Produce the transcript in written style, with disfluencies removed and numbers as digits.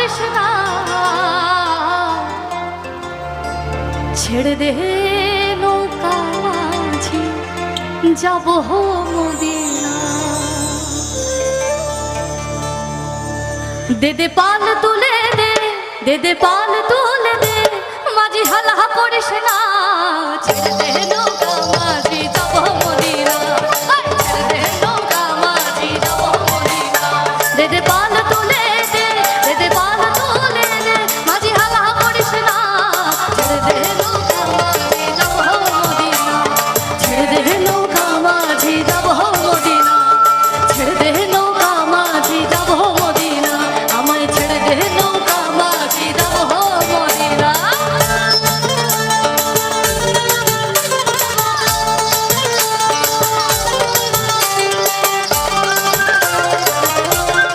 করিস না, ছেড়ে দে নৌকা মাঝি যাব মদিনা। দে দে পাল তুলে দে, দে দে পাল তুলে দে, মাঝি হালহা করিস না, ছেড়ে দে নৌকা